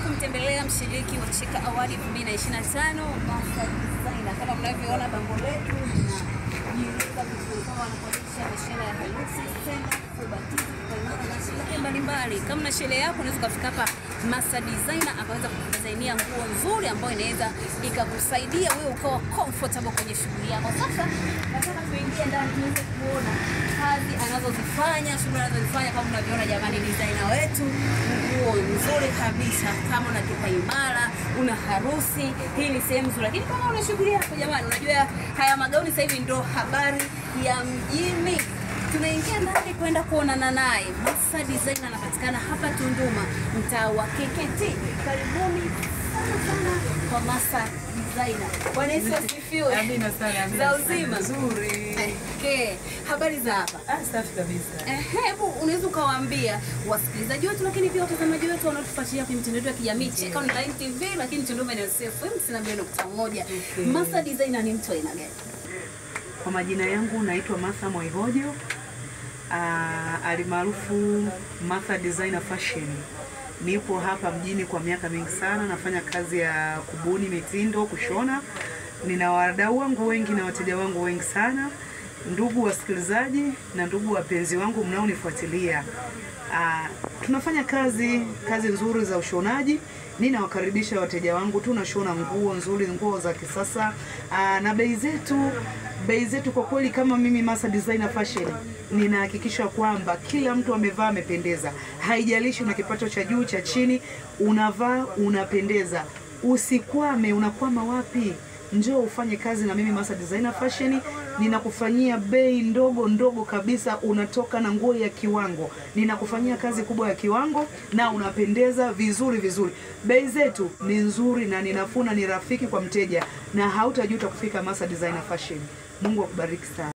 kumtembelea mshiriki wa Cheka Award 2025 Masa Designer. Kama mnavyoona bango letu na jirika vizuri kama wanakuonyesha mashine ya harusi, senda, kubatiza, na sherehe mbalimbali. Kama na sherehe yako unaweza kufika hapa Masa Designer akaweza kukudesignia nguo nzuri ambayo inaweza ikakusaidia wewe ukawa comfortable kwenye shughuli yako. Sasa nataka tuingie ndani tuweze kuona kazi anazozifanya, shughuli anazozifanya. Kama mnavyoona jamani, designer wetu nguo nzuri kabisa. Kama una kipaimara, una harusi, hii ni sehemu nzuri. Lakini kama una shughuli yako jamani, unajua haya magauni sasa hivi ndo habari ya mjini. Tunaingia ndani kwenda kuonana naye. Masa Designer anapatikana hapa Tunduma, mtaa wa KKT. Karibuni sana kwa Masa Designer. Bwana Yesu asifiwe. Amina sana. Za uzima Nzuri. Habari za hapa? Safi kabisa. Hebu unaweza ukawaambia wasikilizaji wetu lakini pia watazamaji wetu wanaotufuatilia kwenye mitandao ya kijamii Cheka Online TV lakini Tunduma ni FM 92.1. Masa Designer ni mtu aina gani? Kwa majina yangu naitwa Masa Moihojo. Alimaarufu Masa Designer Fashion. Nipo hapa mjini kwa miaka mingi sana, nafanya kazi ya kubuni mitindo, kushona. Nina wadau wangu wengi na wateja wangu wengi sana. Ndugu wasikilizaji na ndugu wapenzi wangu mnaonifuatilia. Tunafanya kazi nzuri za ushonaji. Ninawakaribisha wateja wangu, tunashona nguo nzuri, nguo za kisasa. Na bei zetu kwa kweli kama mimi Masa Designer Fashion ninahakikisha kwamba kila mtu amevaa amependeza. Haijalishi una kipato cha juu cha chini, unavaa unapendeza. Usikwame, unakwama wapi? Njoo ufanye kazi na mimi Masa Designer Fashion. Ninakufanyia bei ndogo kabisa, unatoka na nguo ya kiwango. Ninakufanyia kazi kubwa ya kiwango na unapendeza vizuri. Bei zetu ni nzuri na ninafuna, ni rafiki kwa mteja na hautajuta kufika Masa Designer Fashion. Mungu akubariki sana.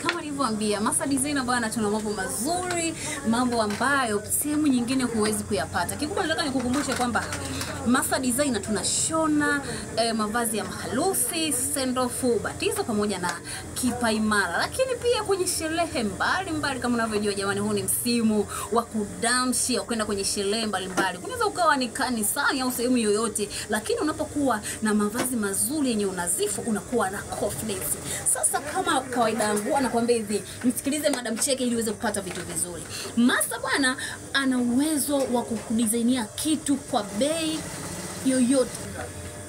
Kama nilivyoambia Masa Designer bwana, tuna mambo mazuri, mambo ambayo sehemu nyingine huwezi kuyapata. Kikubwa nataka nikukumbushe kwamba Masa Designer tunashona mavazi ya maharusi, send off, batizo pamoja na kipaimara. Lakini pia kwenye sherehe mbalimbali kama unavyojua jamani, huu ni msimu wa kudamshi au kwenda kwenye sherehe mbalimbali. Unaweza ukawa ni kanisani au sehemu yoyote, lakini unapokuwa na mavazi mazuri yenye unazifu unakuwa na confidence. Sasa kama kawaida yangu anakuambia hivi, msikilize Madam Cheke ili uweze kupata vitu vizuri. Masa bwana ana uwezo wa kukudesignia kitu kwa bei yoyote.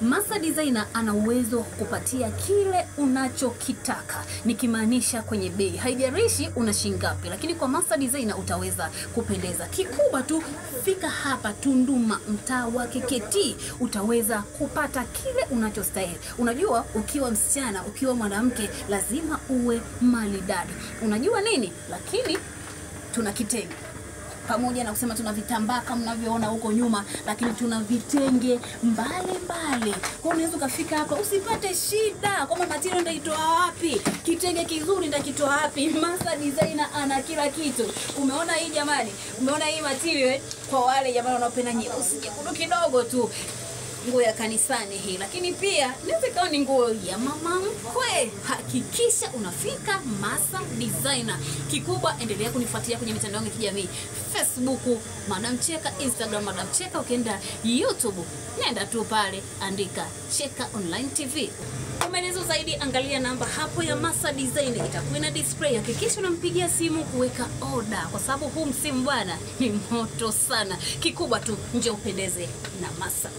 Masa Designer ana uwezo wa kukupatia kile unachokitaka, nikimaanisha kwenye bei. Haijalishi una shilingi ngapi, lakini kwa Masa Designer utaweza kupendeza. Kikubwa tu fika hapa Tunduma, mtaa wa KKT, utaweza kupata kile unachostahili. Unajua ukiwa msichana, ukiwa mwanamke lazima uwe maridadi. Unajua nini? Lakini tuna kitenge. Pamoja na kusema tuna vitambaa kama mnavyoona huko nyuma, lakini tuna vitenge mbalimbali. Kwa unaweza kufika hapa usipate shida kama material ndaitoa wapi, kitenge kizuri ndakitoa wapi. Masa Designer ana kila kitu. Umeona hii jamani? Umeona hii material kwa wale jamani wanaopenda nyeusi nyekundu kidogo tu, nguo ya kanisani hii, lakini pia inaweza kuwa ni nguo ya mama mkwe. Hakikisha unafika Masa Designer. Kikubwa endelea kunifuatilia kwenye mitandao ya kijamii, Facebook Madam Cheka, Instagram Madam Cheka, ukienda YouTube nenda tu pale andika Cheka Online TV. Kwa maelezo zaidi angalia namba hapo ya Masa Designer, itakuwa na display. Hakikisha unampigia simu kuweka order kwa sababu huu msimu bwana ni moto sana. Kikubwa tu nje upendeze na Masa.